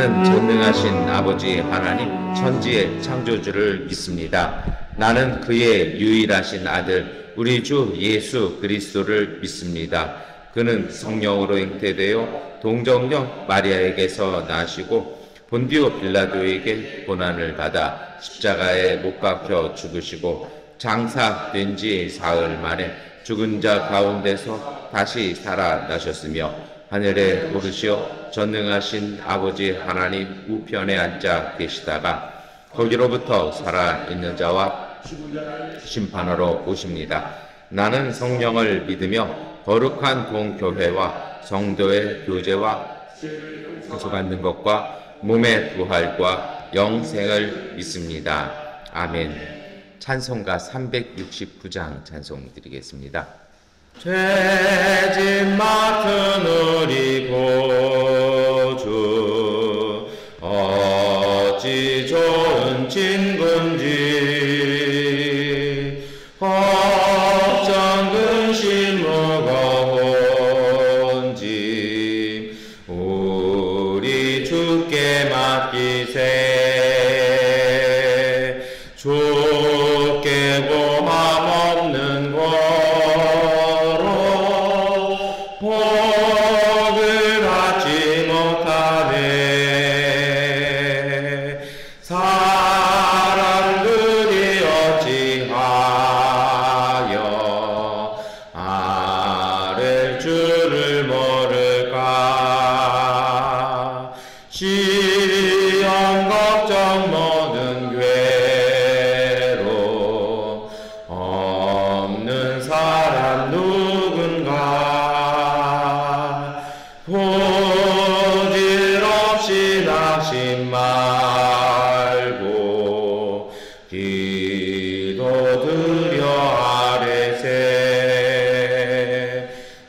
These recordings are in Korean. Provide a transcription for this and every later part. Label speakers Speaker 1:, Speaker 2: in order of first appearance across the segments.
Speaker 1: 나는 전능하신 아버지 하나님 천지의 창조주를 믿습니다. 나는 그의 유일하신 아들 우리 주 예수 그리스도를 믿습니다. 그는 성령으로 잉태되어 동정녀 마리아에게서 나시고 본디오 빌라도에게 고난을 받아 십자가에 못 박혀 죽으시고 장사된 지 사흘 만에 죽은 자 가운데서 다시 살아나셨으며 하늘에 오르시어 전능하신 아버지 하나님 우편에 앉아 계시다가 거기로부터 살아있는 자와 심판하러 오십니다. 나는 성령을 믿으며 거룩한 공교회와 성도의 교제와 구속받는 것과 몸의 부활과 영생을 믿습니다. 아멘. 찬송가 369장 찬송 드리겠습니다. 죄짐 맡은 우리 구주 어찌 좋은 친구인지 걱정 근심 무거운 짐 우리 주께 맡기세 주께 고함 없는 복을 받지 못하네 사람들이 어찌하여 아랠 줄을 모를까 시험 걱정 모든 괴로 없는 사람 누군가 부질없이 낙심 말고 기도드려 아뢰세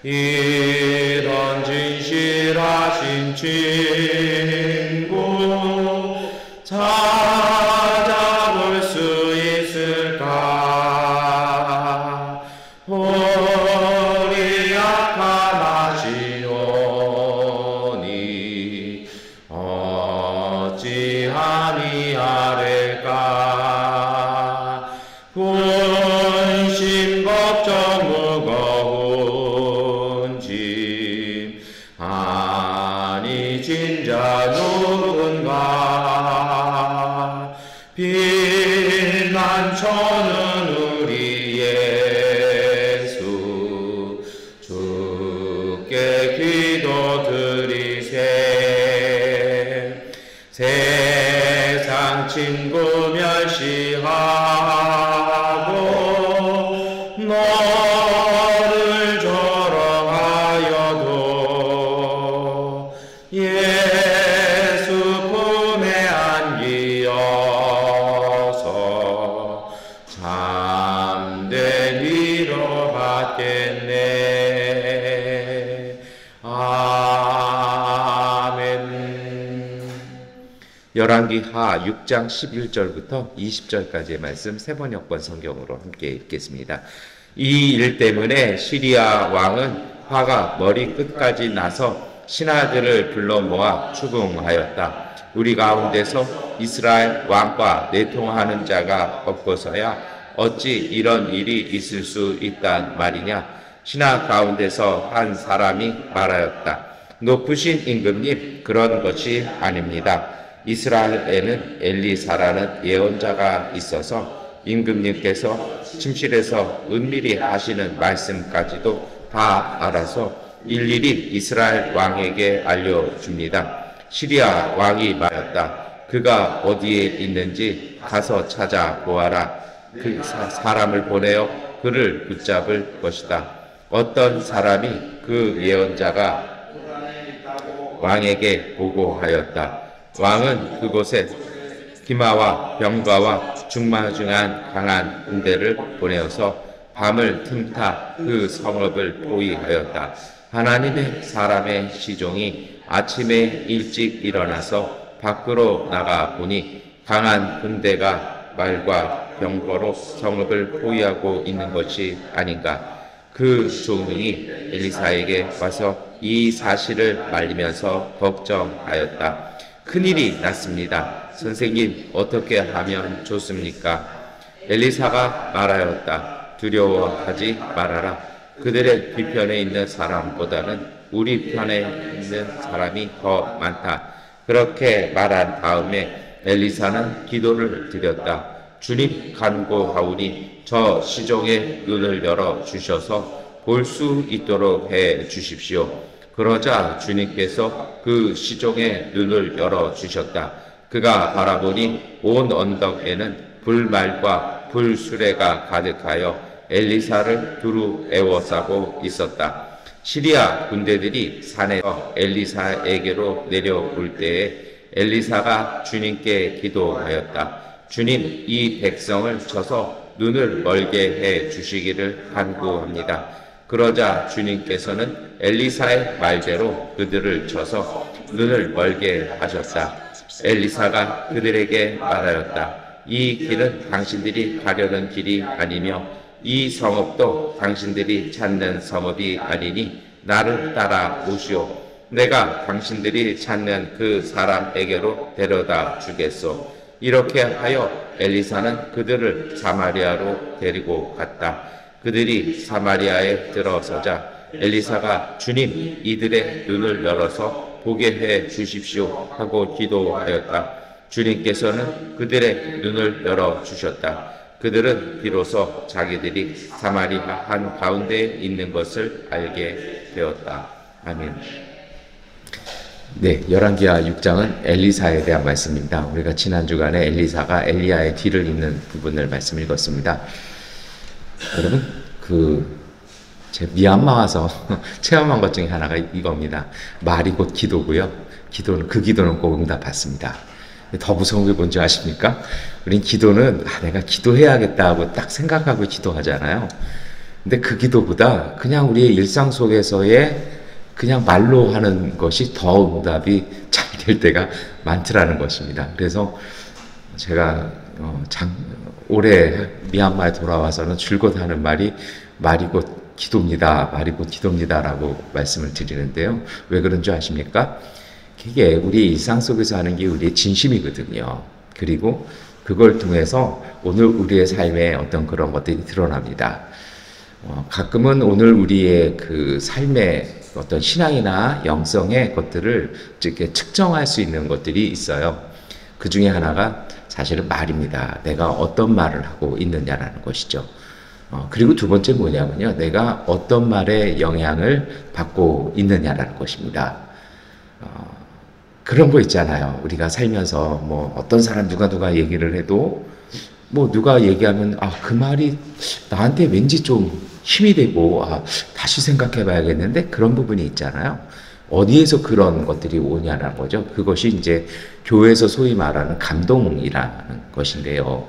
Speaker 1: 이런 진실하신 친구 찾아볼 수 있을까 우리 약함하시오니 어찌하니 아랠까 근심 걱정 무거운 짐 아니 진자 누군가 빛난처는 우리 예수 주께 기도드리세 세상 친구 멸시하고 너를 조롱하여도 예수 품에 안기어서 참된 위로 받겠네. 아멘. 열왕기하 6장 11절부터 20절까지의 말씀 세번역번 성경으로 함께 읽겠습니다. 이 일 때문에 시리아 왕은 화가 머리 끝까지 나서 신하들을 불러 모아 추궁하였다. 우리 가운데서 이스라엘 왕과 내통하는 자가 없고서야 어찌 이런 일이 있을 수 있단 말이냐. 신하 가운데서 한 사람이 말하였다. 높으신 임금님, 그런 것이 아닙니다. 이스라엘에는 엘리사라는 예언자가 있어서 임금님께서 침실에서 은밀히 하시는 말씀까지도 다 알아서 일일이 이스라엘 왕에게 알려줍니다. 시리아 왕이 말했다. 그가 어디에 있는지 가서 찾아보아라. 그 사람을 보내어 그를 붙잡을 것이다. 어떤 사람이 그 예언자가 왕에게 보고하였다. 왕은 그곳에 기마와 병과와 중마중한 강한 군대를 보내어서 밤을 틈타 그 성읍을 포위하였다. 하나님의 사람의 시종이 아침에 일찍 일어나서 밖으로 나가 보니 강한 군대가 말과 병거로 성읍을 포위하고 있는 것이 아닌가. 그 종이 엘리사에게 와서 이 사실을 말리면서 걱정하였다. 큰일이 났습니다. 선생님, 어떻게 하면 좋습니까? 엘리사가 말하였다. 두려워하지 말아라. 그들의 뒤편에 있는 사람보다는 우리 편에 있는 사람이 더 많다. 그렇게 말한 다음에 엘리사는 기도를 드렸다. 주님, 간구하오니 저 시종의 눈을 열어 주셔서 볼 수 있도록 해 주십시오. 그러자 주님께서 그 시종의 눈을 열어 주셨다. 그가 바라보니 온 언덕에는 불말과 불수레가 가득하여 엘리사를 두루 에워싸고 있었다. 시리아 군대들이 산에서 엘리사에게로 내려올 때에 엘리사가 주님께 기도하였다. 주님, 이 백성을 쳐서 눈을 멀게 해 주시기를 간구합니다. 그러자 주님께서는 엘리사의 말대로 그들을 쳐서 눈을 멀게 하셨다. 엘리사가 그들에게 말하였다. 이 길은 당신들이 가려는 길이 아니며 이 성읍도 당신들이 찾는 성읍이 아니니 나를 따라 오시오. 내가 당신들이 찾는 그 사람에게로 데려다 주겠소. 이렇게 하여 엘리사는 그들을 사마리아로 데리고 갔다. 그들이 사마리아에 들어서자 엘리사가 주님, 이들의 눈을 열어서 보게 해 주십시오 하고 기도하였다. 주님께서는 그들의 눈을 열어 주셨다. 그들은 비로소 자기들이 사마리아 한 가운데에 있는 것을 알게 되었다. 아멘. 네, 열왕기하 6장은 엘리사에 대한 말씀입니다. 우리가 지난 주간에 엘리사가 엘리야의 뒤를 잇는 부분을 말씀 읽었습니다. 여러분, 제 미얀마 와서 체험한 것 중에 하나가 이겁니다. 말이 곧 기도고요. 기도는 꼭 응답받습니다. 더 무서운 게 뭔지 아십니까? 우린 기도는 내가 기도해야겠다 하고 딱 생각하고 기도하잖아요. 근데 그 기도보다 그냥 우리의 일상 속에서의 그냥 말로 하는 것이 더 응답이 잘 될 때가 많더라는 것입니다. 그래서 제가 올해 미얀마에 돌아와서는 줄곧 하는 말이 곧 기도입니다. 말이 곧 기도입니다라고 말씀을 드리는데요. 왜 그런 줄 아십니까? 그게 우리 일상 속에서 하는 게 우리의 진심이거든요. 그리고 그걸 통해서 오늘 우리의 삶에 어떤 그런 것들이 드러납니다. 가끔은 오늘 우리의 그 삶의 어떤 신앙이나 영성의 것들을 이렇게 측정할 수 있는 것들이 있어요. 그 중에 하나가 사실은 말입니다. 내가 어떤 말을 하고 있느냐라는 것이죠. 그리고 두 번째 뭐냐면요. 내가 어떤 말에 영향을 받고 있느냐라는 것입니다. 그런 거 있잖아요. 우리가 살면서 뭐 어떤 사람 누가 얘기를 해도 뭐 누가 얘기하면 그 말이 나한테 왠지 좀 힘이 되고 다시 생각해 봐야겠는데 그런 부분이 있잖아요. 어디에서 그런 것들이 오냐라는 거죠. 그것이 이제 교회에서 소위 말하는 감동이라는 것인데요.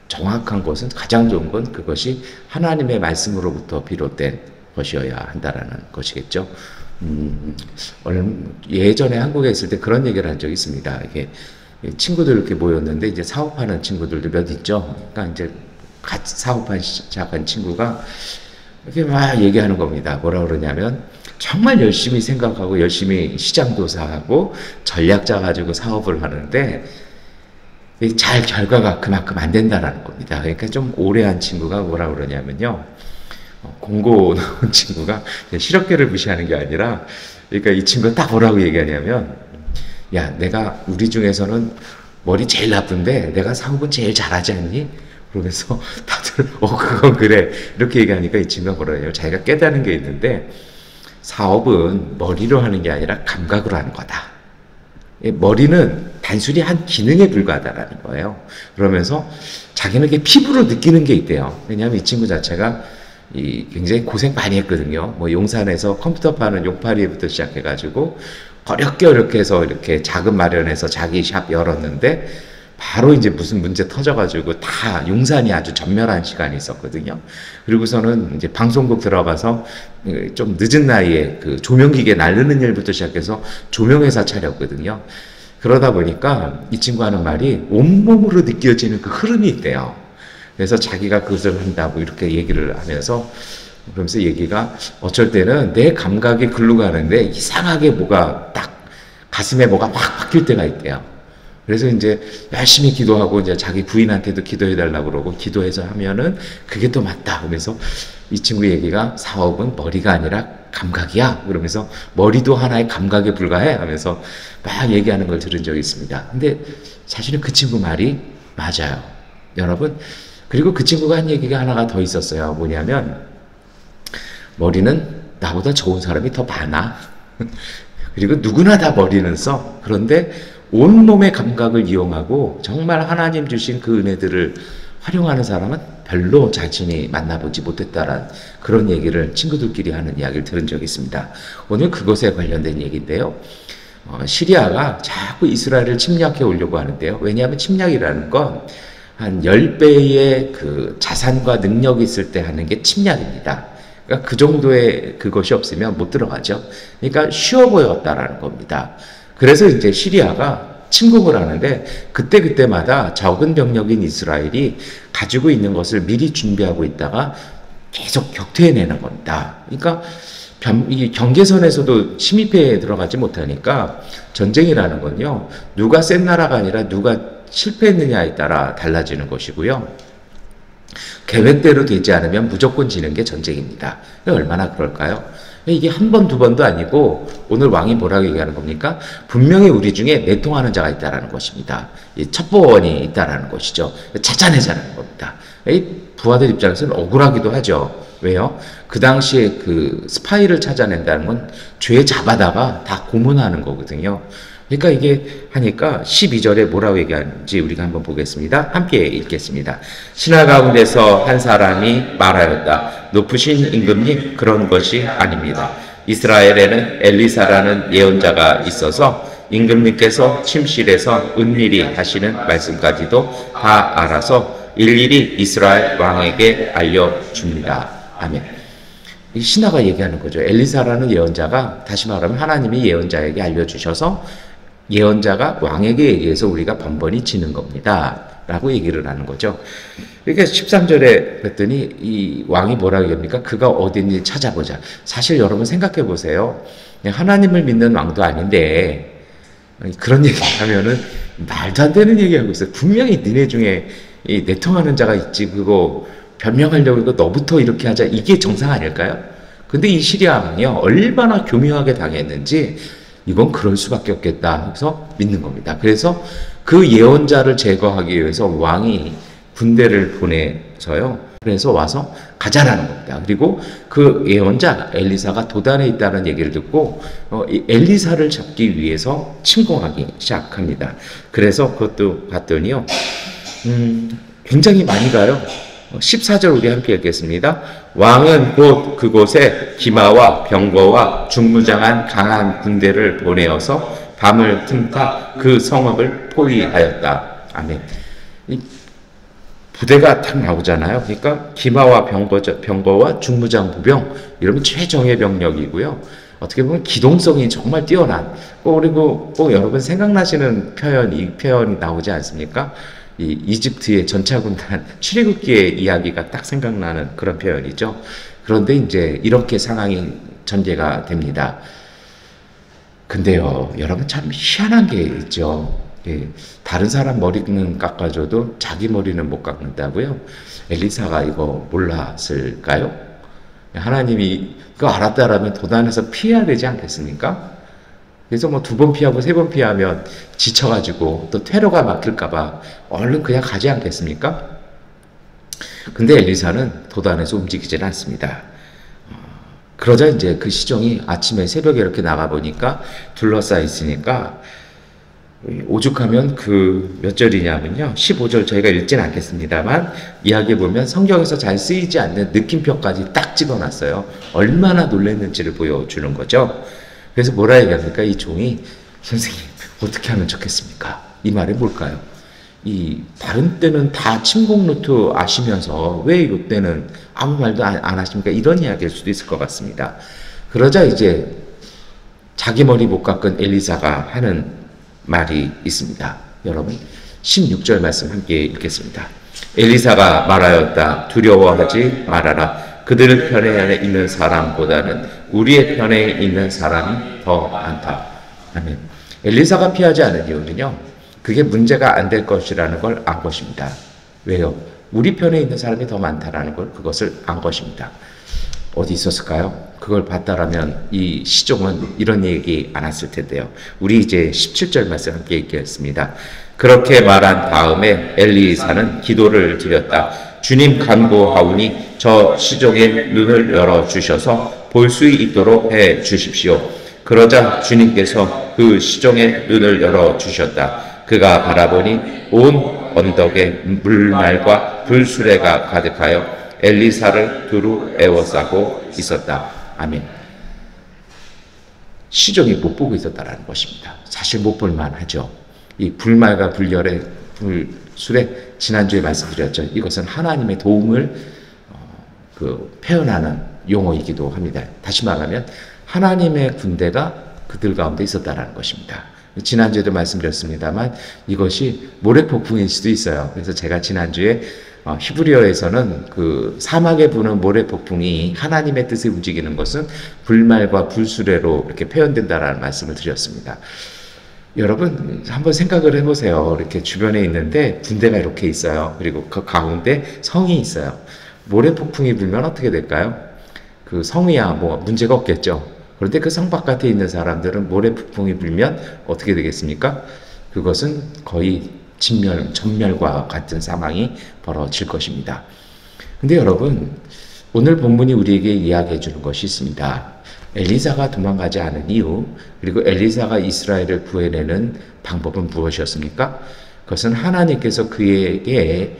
Speaker 1: 정확한 것은 가장 좋은 건 그것이 하나님의 말씀으로부터 비롯된 것이어야 한다라는 것이겠죠. 예전에 한국에 있을 때 그런 얘기를 한 적이 있습니다. 이게 친구들 이렇게 모였는데 이제 사업하는 친구들도 몇 있죠. 그러니까 이제 같이 사업하기 시작한 친구가 이렇게 막 얘기하는 겁니다. 뭐라 그러냐면 정말 열심히 생각하고 열심히 시장 조사하고 전략 짜가지고 사업을 하는데 잘 결과가 그만큼 안 된다라는 겁니다. 그러니까 좀 오래 한 친구가 뭐라 그러냐면요. 공고 나온 친구가 실업계를 무시하는 게 아니라 그러니까 이 친구가 딱 뭐라고 얘기하냐면 야, 내가 우리 중에서는 머리 제일 나쁜데 내가 사업은 제일 잘하지 않니? 그러면서 다들 그건 그래 이렇게 얘기하니까 이 친구가 뭐라 해요? 자기가 깨달은 게 있는데 사업은 머리로 하는 게 아니라 감각으로 하는 거다. 머리는 단순히 한 기능에 불과하다라는 거예요. 그러면서 자기는 이게 피부로 느끼는 게 있대요. 왜냐하면 이 친구 자체가 굉장히 고생 많이 했거든요. 뭐 용산에서 컴퓨터 파는 용팔이부터 시작해가지고 어렵게 해서 이렇게 자금 마련해서 자기 샵 열었는데 바로 이제 무슨 문제 터져가지고 다 용산이 아주 전멸한 시간이 있었거든요. 그리고서는 이제 방송국 들어가서 좀 늦은 나이에 그 조명기계 날르는 일부터 시작해서 조명회사 차렸거든요. 그러다 보니까 이 친구 하는 말이 온몸으로 느껴지는 그 흐름이 있대요. 그래서 자기가 그것을 한다고 이렇게 얘기를 하면서 그러면서 얘기가 어쩔 때는 내 감각이 글로 가는데 이상하게 뭐가 딱 가슴에 뭐가 막 박힐 때가 있대요. 그래서 이제 열심히 기도하고 이제 자기 부인한테도 기도해 달라고 그러고 기도해서 하면은 그게 또 맞다. 그러면서 이 친구 얘기가 사업은 머리가 아니라 감각이야. 그러면서 머리도 하나의 감각에 불과해. 하면서 막 얘기하는 걸 들은 적이 있습니다. 근데 사실은 그 친구 말이 맞아요. 여러분. 그리고 그 친구가 한 얘기가 하나가 더 있었어요. 뭐냐면 머리는 나보다 좋은 사람이 더 많아. 그리고 누구나 다 머리는 써. 그런데 온몸의 감각을 이용하고 정말 하나님 주신 그 은혜들을 활용하는 사람은 별로 자신이 만나보지 못했다라는 그런 얘기를 친구들끼리 하는 이야기를 들은 적이 있습니다. 오늘 그것에 관련된 얘기인데요. 시리아가 자꾸 이스라엘을 침략해 오려고 하는데요. 왜냐하면 침략이라는 건 한 10배의 그 자산과 능력이 있을 때 하는 게 침략입니다. 그러니까 그 정도의 그것이 없으면 못 들어가죠. 그러니까 쉬워 보였다라는 겁니다. 그래서 이제 시리아가 침공을 하는데 그때마다 적은 병력인 이스라엘이 가지고 있는 것을 미리 준비하고 있다가 계속 격퇴해내는 겁니다. 그러니까 이 경계선에서도 침입해 들어가지 못하니까 전쟁이라는 건요. 누가 센 나라가 아니라 누가 실패했느냐에 따라 달라지는 것이고요. 계획대로 되지 않으면 무조건 지는 게 전쟁입니다. 얼마나 그럴까요? 이게 한 번, 두 번도 아니고 오늘 왕이 뭐라고 얘기하는 겁니까? 분명히 우리 중에 내통하는 자가 있다라는 것입니다. 첩보원이 있다라는 것이죠. 찾아내자는 겁니다. 이 부하들 입장에서는 억울하기도 하죠. 왜요? 그 당시에 그 스파이를 찾아낸다는 건 죄 잡아다가 다 고문하는 거거든요. 그러니까 이게 하니까 12절에 뭐라고 얘기하는지 우리가 한번 보겠습니다. 함께 읽겠습니다. 신하 가운데서 한 사람이 말하였다. 높으신 임금님, 그런 것이 아닙니다. 이스라엘에는 엘리사라는 예언자가 있어서 임금님께서 침실에서 은밀히 하시는 말씀까지도 다 알아서 일일이 이스라엘 왕에게 알려줍니다. 아멘. 이 신하가 얘기하는 거죠. 엘리사라는 예언자가, 다시 말하면 하나님이 예언자에게 알려주셔서 예언자가 왕에게 얘기해서 우리가 번번이 지는 겁니다. 라고 얘기를 하는 거죠. 그러니까 13절에 그랬더니 이 왕이 뭐라고 얘기합니까? 그가 어딘지 찾아보자. 사실 여러분 생각해 보세요. 하나님을 믿는 왕도 아닌데 그런 얘기 하면은 말도 안 되는 얘기하고 있어요. 분명히 니네 중에 이 내통하는 자가 있지. 그거 변명하려고 이거 너부터 이렇게 하자. 이게 정상 아닐까요? 근데 이 시리아 왕이요. 얼마나 교묘하게 당했는지 이건 그럴 수밖에 없겠다 해서 믿는 겁니다. 그래서 그 예언자를 제거하기 위해서 왕이 군대를 보내서요. 그래서 와서 가자라는 겁니다. 그리고 그 예언자 엘리사가 도단에 있다는 얘기를 듣고 엘리사를 잡기 위해서 침공하기 시작합니다. 그래서 그것도 봤더니요. 굉장히 많이 가요. 14절 우리 함께 읽겠습니다. 왕은 곧 그곳에 기마와 병거와 중무장한 강한 군대를 보내어서 밤을 틈타 그 성읍을 포위하였다. 아멘. 이 부대가 딱 나오잖아요. 그러니까 기마와 병거와 중무장 부병 이러면 최정예 병력이고요. 어떻게 보면 기동성이 정말 뛰어난. 그리고 꼭 여러분 생각나시는 표현, 이 표현이 나오지 않습니까? 이 이집트의 전차군단 출애굽기의 이야기가 딱 생각나는 그런 표현이죠. 그런데 이제 이렇게 상황이 전개가 됩니다. 근데요, 여러분 참 희한한 게 있죠. 다른 사람 머리는 깎아줘도 자기 머리는 못 깎는다고요? 엘리사가 이거 몰랐을까요? 하나님이 그거 알았다라면 도단에서 피해야 되지 않겠습니까? 그래서 뭐 2번 피하고 3번 피하면 지쳐가지고 또 퇴로가 막힐까봐 얼른 그냥 가지 않겠습니까? 근데 엘리사는 도단에서 움직이질 않습니다. 그러자 이제 그 시종이 아침에 새벽에 이렇게 나가보니까 둘러싸여 있으니까 오죽하면 그 몇 절이냐면요. 15절 저희가 읽진 않겠습니다만 이야기에 보면 성경에서 잘 쓰이지 않는 느낌표까지 딱 찍어놨어요. 얼마나 놀랐는지를 보여주는 거죠. 그래서 뭐라 얘기합니까? 이 종이 선생님 어떻게 하면 좋겠습니까? 이 말이 뭘까요? 이 다른 때는 다 침공 루트 아시면서 왜 이때는 아무 말도 안 하십니까? 이런 이야기일 수도 있을 것 같습니다. 그러자 이제 자기 머리 못 깎은 엘리사가 하는 말이 있습니다. 여러분 16절 말씀 함께 읽겠습니다. 엘리사가 말하였다. 두려워하지 말아라. 그들 편에 있는 사람보다는 우리의 편에 있는 사람이 더 많다. 아멘. 엘리사가 피하지 않은 이유는요, 그게 문제가 안 될 것이라는 걸 안 것입니다. 왜요? 우리 편에 있는 사람이 더 많다라는 걸, 그것을 안 것입니다. 어디 있었을까요? 그걸 봤다라면 이 시종은 이런 얘기 안 했을 텐데요. 우리 이제 17절 말씀 함께 읽겠습니다. 그렇게 말한 다음에 엘리사는 기도를 드렸다. 주님 간구하오니 저 시종의 눈을 열어주셔서 볼 수 있도록 해 주십시오. 그러자 주님께서 그 시종의 눈을 열어주셨다. 그가 바라보니 온 언덕에 물말과 불수레가 가득하여 엘리사를 두루 에워싸고 있었다. 아멘. 시종이 못 보고 있었다라는 것입니다. 사실 못 볼만 하죠. 이 불말과 불열의 불술에 지난주에 말씀드렸죠. 이것은 하나님의 도움을 표현하는 용어이기도 합니다. 다시 말하면 하나님의 군대가 그들 가운데 있었다라는 것입니다. 지난주에도 말씀드렸습니다만 이것이 모래폭풍일 수도 있어요. 그래서 제가 지난주에 히브리어에서는 그 사막에 부는 모래폭풍이 하나님의 뜻에 움직이는 것은 불말과 불수레로 이렇게 표현된다라는 말씀을 드렸습니다. 여러분 한번 생각을 해보세요. 이렇게 주변에 있는데 군대가 이렇게 있어요. 그리고 그 가운데 성이 있어요. 모래폭풍이 불면 어떻게 될까요? 그 성이야 뭐 문제가 없겠죠. 그런데 그 성 바깥에 있는 사람들은 모래폭풍이 불면 어떻게 되겠습니까? 그것은 거의 전멸과 같은 상황이 벌어질 것입니다. 근데 여러분, 오늘 본문이 우리에게 이야기해 주는 것이 있습니다. 엘리사가 도망가지 않은 이유, 그리고 엘리사가 이스라엘을 구해내는 방법은 무엇이었습니까? 그것은 하나님께서 그에게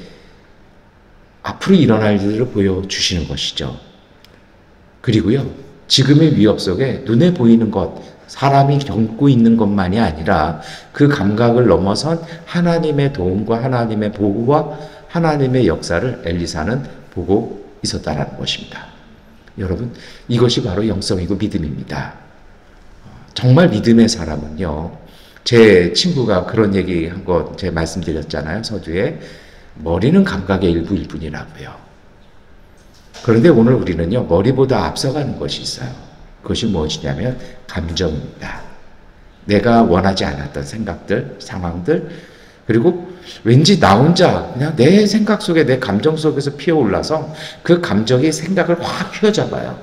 Speaker 1: 앞으로 일어날 일을 보여주시는 것이죠. 그리고요, 지금의 위협 속에 눈에 보이는 것, 사람이 겪고 있는 것만이 아니라 그 감각을 넘어선 하나님의 도움과 하나님의 보호와 하나님의 역사를 엘리사는 보고 있었다는 것입니다. 여러분, 이것이 바로 영성이고 믿음입니다. 정말 믿음의 사람은요, 제 친구가 그런 얘기 한 거 제가 말씀드렸잖아요. 서두에 머리는 감각의 일부일 뿐이라고요. 그런데 오늘 우리는요, 머리보다 앞서가는 것이 있어요. 그것이 무엇이냐면 감정입니다. 내가 원하지 않았던 생각들, 상황들, 그리고 왠지 나 혼자 그냥 내 생각 속에, 내 감정 속에서 피어올라서 그 감정이 생각을 확 휘어잡아요.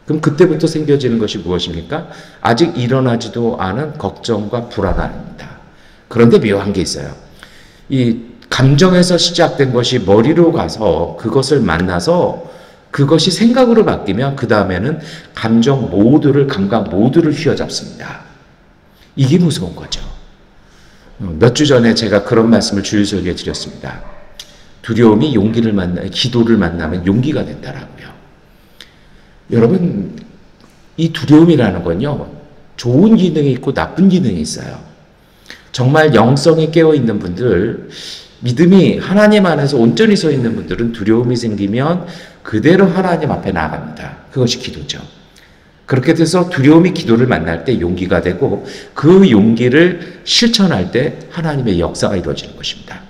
Speaker 1: 그럼 그때부터 생겨지는 것이 무엇입니까? 아직 일어나지도 않은 걱정과 불안함입니다. 그런데 묘한 게 있어요. 이 감정에서 시작된 것이 머리로 가서 그것을 만나서 그것이 생각으로 바뀌면 그 다음에는 감정 모두를, 감각 모두를 휘어잡습니다. 이게 무서운 거죠. 몇 주 전에 제가 그런 말씀을 주일설교에 드렸습니다. 두려움이 용기를 기도를 만나면 용기가 된다라고요. 여러분, 이 두려움이라는 건요, 좋은 기능이 있고 나쁜 기능이 있어요. 정말 영성이 깨어있는 분들, 믿음이 하나님 안에서 온전히 서 있는 분들은 두려움이 생기면 그대로 하나님 앞에 나아갑니다. 그것이 기도죠. 그렇게 돼서 두려움이 기도를 만날 때 용기가 되고 그 용기를 실천할 때 하나님의 역사가 이루어지는 것입니다.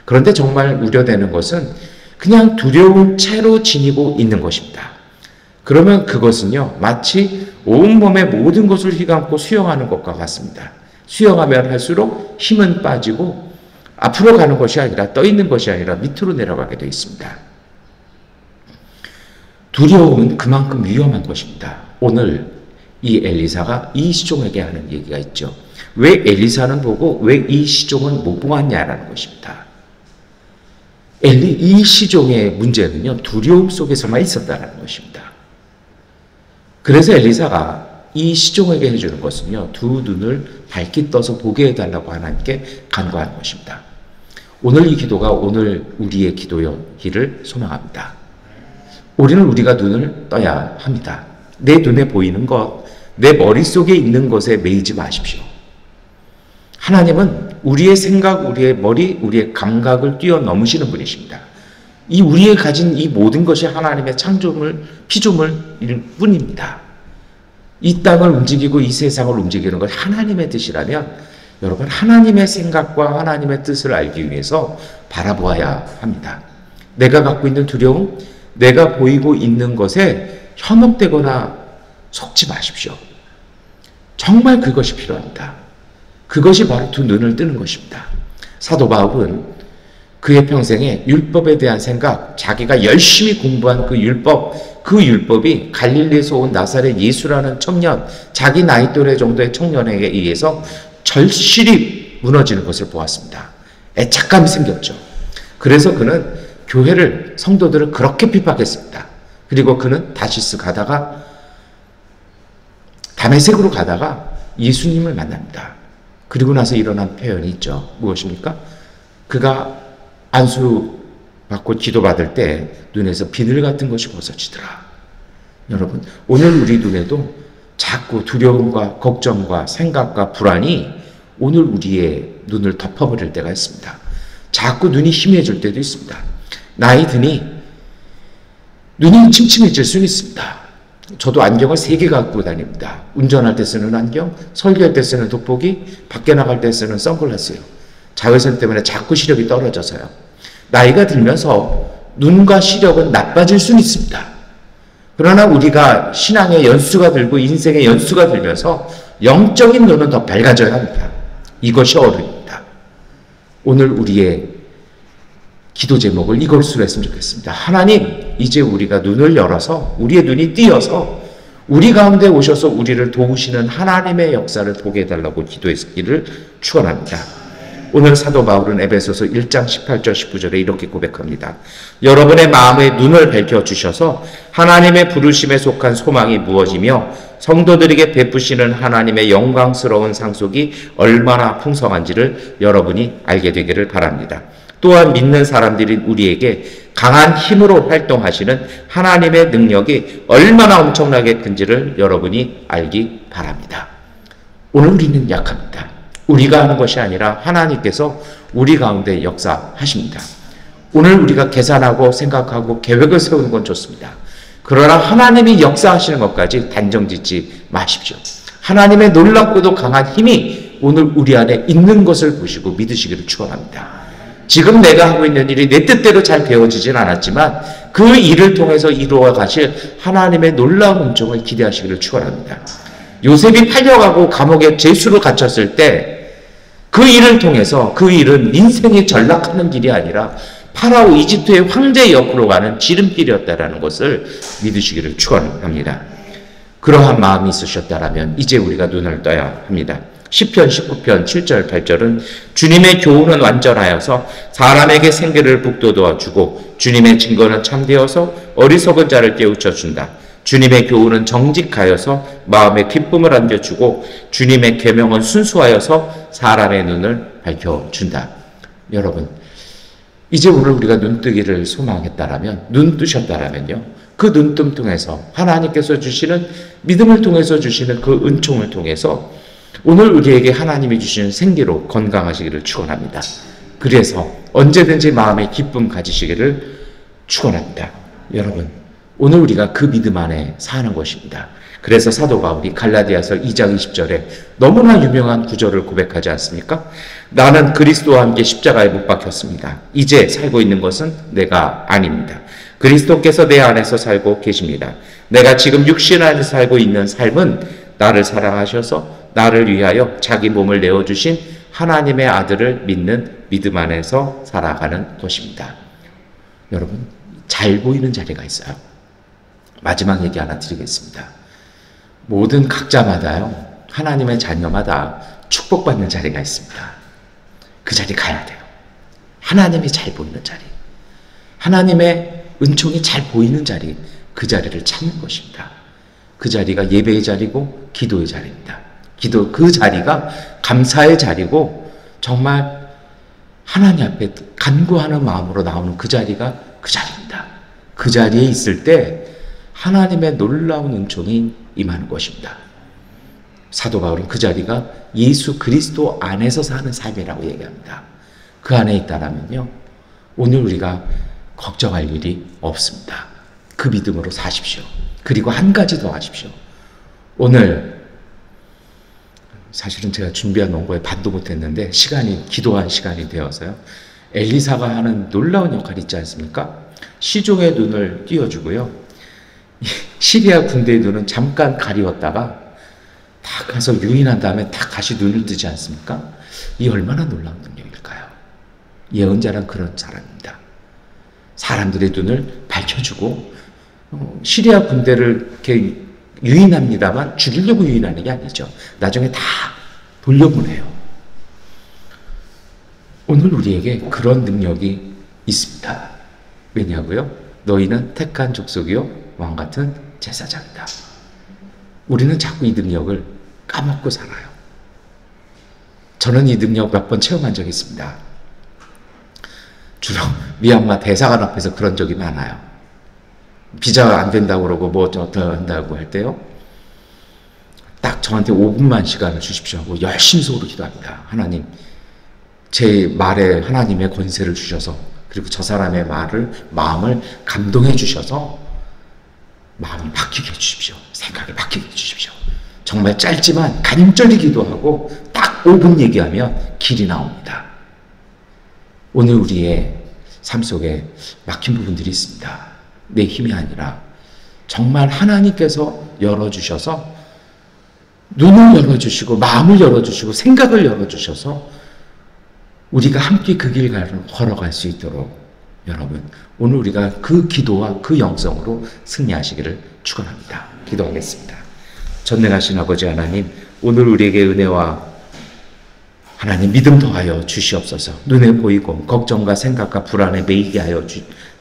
Speaker 1: 그런데 정말 우려되는 것은 그냥 두려운 채로 지니고 있는 것입니다. 그러면 그것은요, 마치 온몸의 모든 것을 휘감고 수영하는 것과 같습니다. 수영하면 할수록 힘은 빠지고 앞으로 가는 것이 아니라, 떠 있는 것이 아니라 밑으로 내려가게 되어 있습니다. 두려움은 그만큼 위험한 것입니다. 오늘 이 엘리사가 이 시종에게 하는 얘기가 있죠. 왜 엘리사는 보고 왜 이 시종은 못 보았냐라는 것입니다. 이 시종의 문제는요, 두려움 속에서만 있었다는 것입니다. 그래서 엘리사가 이 시종에게 해주는 것은요, 두 눈을 밝게 떠서 보게 해달라고 하나님께 간구하는 것입니다. 오늘 이 기도가 오늘 우리의 기도이기를 소망합니다. 우리가 눈을 떠야 합니다. 내 눈에 보이는 것, 내 머릿속에 있는 것에 매이지 마십시오. 하나님은 우리의 생각, 우리의 머리, 우리의 감각을 뛰어넘으시는 분이십니다. 우리의 가진 이 모든 것이 하나님의 피조물일 뿐입니다. 이 땅을 움직이고 이 세상을 움직이는 것 하나님의 뜻이라면, 여러분, 하나님의 생각과 하나님의 뜻을 알기 위해서 바라보아야 합니다. 내가 갖고 있는 두려움, 내가 보이고 있는 것에 현혹되거나 속지 마십시오. 정말 그것이 필요합니다. 그것이 바로 두 눈을 뜨는 것입니다. 사도 바울은 그의 평생에 율법에 대한 생각, 자기가 열심히 공부한 그 율법이 갈릴리에서 온 나사렛 예수라는 청년, 자기 나이 또래 정도의 청년에게 의해서 절실히 무너지는 것을 보았습니다. 애착감이 생겼죠. 그래서 그는 교회를, 성도들을 그렇게 핍박했습니다. 그리고 그는 다시스 가다가, 다메섹으로 가다가 예수님을 만납니다. 그리고 나서 일어난 표현이 있죠. 무엇입니까? 그가 안수 받고 기도받을 때 눈에서 비늘 같은 것이 벗어지더라. 여러분, 오늘 우리 눈에도 자꾸 두려움과 걱정과 생각과 불안이 오늘 우리의 눈을 덮어버릴 때가 있습니다. 자꾸 눈이 희미해질 때도 있습니다. 나이 드니 눈이 침침해질 수는 있습니다. 저도 안경을 3개 갖고 다닙니다. 운전할 때 쓰는 안경, 설교할 때 쓰는 돋보기, 밖에 나갈 때 쓰는 선글라스요. 자외선 때문에 자꾸 시력이 떨어져서요. 나이가 들면서 눈과 시력은 나빠질 수는 있습니다. 그러나 우리가 신앙의 연수가 들고 인생의 연수가 들면서 영적인 눈은 더 밝아져야 합니다. 이것이 어른입니다. 오늘 우리의 기도 제목을 이것으로 했으면 좋겠습니다. 하나님, 이제 우리가 눈을 열어서, 우리의 눈이 띄어서 우리 가운데 오셔서 우리를 도우시는 하나님의 역사를 보게 해달라고 기도했기를 축원합니다. 오늘 사도 바울은 에베소서 1장 18절 19절에 이렇게 고백합니다. 여러분의 마음의 눈을 밝혀주셔서 하나님의 부르심에 속한 소망이 무엇이며 성도들에게 베푸시는 하나님의 영광스러운 상속이 얼마나 풍성한지를 여러분이 알게 되기를 바랍니다. 또한 믿는 사람들인 우리에게 강한 힘으로 활동하시는 하나님의 능력이 얼마나 엄청나게 큰지를 여러분이 알기 바랍니다. 오늘 우리는 약합니다. 우리가 하는 것이 아니라 하나님께서 우리 가운데 역사하십니다. 오늘 우리가 계산하고 생각하고 계획을 세우는 건 좋습니다. 그러나 하나님이 역사하시는 것까지 단정짓지 마십시오. 하나님의 놀랍고도 강한 힘이 오늘 우리 안에 있는 것을 보시고 믿으시기를 축원합니다. 지금 내가 하고 있는 일이 내 뜻대로 잘 되어지진 않았지만 그 일을 통해서 이루어 가실 하나님의 놀라운 은총을 기대하시기를 축원합니다. 요셉이 팔려가고 감옥에 죄수로 갇혔을 때 그 일을 통해서 그 일은 인생이 전락하는 길이 아니라 파라오 이집트의 황제 옆으로 가는 지름길이었다라는 것을 믿으시기를 축원합니다. 그러한 마음이 있으셨다라면 이제 우리가 눈을 떠야 합니다. 시편 19편 7절 8절은 주님의 교훈은 완전하여서 사람에게 생기를 북돋워 주고 주님의 증거는 참되어서 어리석은 자를 깨우쳐 준다. 주님의 교훈은 정직하여서 마음에 기쁨을 안겨주고 주님의 계명은 순수하여서 사람의 눈을 밝혀준다. 여러분, 이제 오늘 우리가 눈뜨기를 소망했다라면, 눈 뜨셨다라면요, 그 눈뜸 통해서 하나님께서 주시는, 믿음을 통해서 주시는 그 은총을 통해서 오늘 우리에게 하나님이 주시는 생기로 건강하시기를 축원합니다. 그래서 언제든지 마음의 기쁨 가지시기를 축원합니다. 여러분, 오늘 우리가 그 믿음 안에 사는 것입니다. 그래서 사도 바울이 갈라디아서 2장 20절에 너무나 유명한 구절을 고백하지 않습니까? 나는 그리스도와 함께 십자가에 못 박혔습니다. 이제 살고 있는 것은 내가 아닙니다. 그리스도께서 내 안에서 살고 계십니다. 내가 지금 육신 안에서 살고 있는 삶은 나를 사랑하셔서 나를 위하여 자기 몸을 내어주신 하나님의 아들을 믿는 믿음 안에서 살아가는 것입니다. 여러분, 잘 보이는 자리가 있어요. 마지막 얘기 하나 드리겠습니다. 모든 각자마다요, 하나님의 자녀마다 축복받는 자리가 있습니다. 그 자리 가야 돼요. 하나님이 잘 보이는 자리, 하나님의 은총이 잘 보이는 자리, 그 자리를 찾는 것입니다. 그 자리가 예배의 자리고 기도의 자리입니다. 그 자리가 감사의 자리고 정말 하나님 앞에 간구하는 마음으로 나오는 그 자리가 그 자리입니다. 그 자리에 있을 때 하나님의 놀라운 은총이 임하는 것입니다. 사도 바울은 그 자리가 예수 그리스도 안에서 사는 삶이라고 얘기합니다. 그 안에 있다라면요, 오늘 우리가 걱정할 일이 없습니다. 그 믿음으로 사십시오. 그리고 한 가지 더 하십시오. 오늘 사실은 제가 준비한 원고에 반도 못했는데 기도한 시간이 되어서요, 엘리사가 하는 놀라운 역할이 있지 않습니까? 시종의 눈을 띄워주고요. 시리아 군대의 눈은 잠깐 가리웠다가 다 가서 유인한 다음에 다 다시 눈을 뜨지 않습니까? 이 얼마나 놀라운 능력일까요? 예언자란 그런 사람입니다. 사람들의 눈을 밝혀주고 시리아 군대를 이렇게 유인합니다만 죽이려고 유인하는 게 아니죠. 나중에 다 돌려보내요. 오늘 우리에게 그런 능력이 있습니다. 왜냐고요? 너희는 택한 족속이요 왕같은 제사장이다. 우리는 자꾸 이 능력을 까먹고 살아요. 저는 이 능력 몇 번 체험한 적이 있습니다. 주로 미얀마 대사관 앞에서 그런 적이 많아요. 비자가 안 된다고 그러고 뭐 어떻게 한다고 할 때요. 딱 저한테 5분만 시간을 주십시오 하고 열심히 속으로 기도합니다. 하나님, 제 말에 하나님의 권세를 주셔서 그리고 저 사람의 마음을 감동해 주셔서 마음이 바뀌게 해주십시오. 생각이 바뀌게 해주십시오. 정말 짧지만 간절히 기도하고 딱 5분 얘기하면 길이 나옵니다. 오늘 우리의 삶 속에 막힌 부분들이 있습니다. 내 힘이 아니라 정말 하나님께서 열어주셔서 눈을 열어주시고 마음을 열어주시고 생각을 열어주셔서 우리가 함께 그 길 걸어갈 수 있도록 여러분 오늘 우리가 그 기도와 그 영성으로 승리하시기를 축원합니다. 기도하겠습니다. 전능하신 아버지 하나님, 오늘 우리에게 은혜와 하나님 믿음 더하여 주시옵소서. 눈에 보이고 걱정과 생각과 불안에 매이게 하여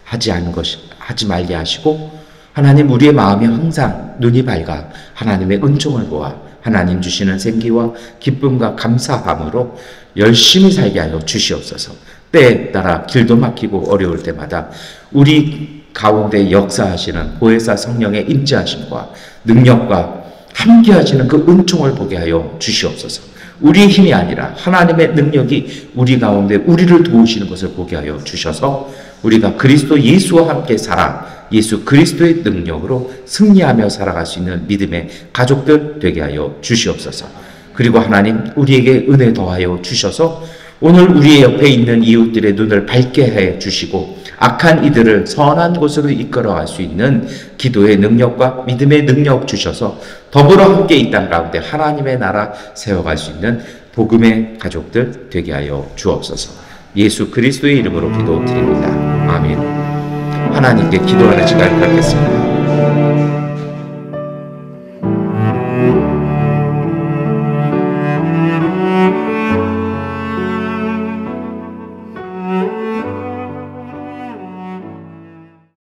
Speaker 1: 하지 말게 하시고 하나님 우리의 마음이 항상 눈이 밝아 하나님의 은총을 보아 하나님 주시는 생기와 기쁨과 감사함으로 열심히 살게 하여 주시옵소서. 때에 따라 길도 막히고 어려울 때마다 우리 가운데 역사하시는 보혜사 성령의 임재하심과 능력과 함께하시는 그 은총을 보게 하여 주시옵소서. 우리의 힘이 아니라 하나님의 능력이 우리 가운데 우리를 도우시는 것을 보게 하여 주셔서 우리가 그리스도 예수와 함께 살아 예수 그리스도의 능력으로 승리하며 살아갈 수 있는 믿음의 가족들 되게 하여 주시옵소서. 그리고 하나님 우리에게 은혜 더하여 주셔서 오늘 우리의 옆에 있는 이웃들의 눈을 밝게 해 주시고 악한 이들을 선한 곳으로 이끌어갈 수 있는 기도의 능력과 믿음의 능력 주셔서 더불어 함께 이 땅 가운데 하나님의 나라 세워갈 수 있는 복음의 가족들 되게 하여 주옵소서. 예수 그리스도의 이름으로 기도드립니다. 아멘. 하나님께 기도하는 시간을 갖겠습니다.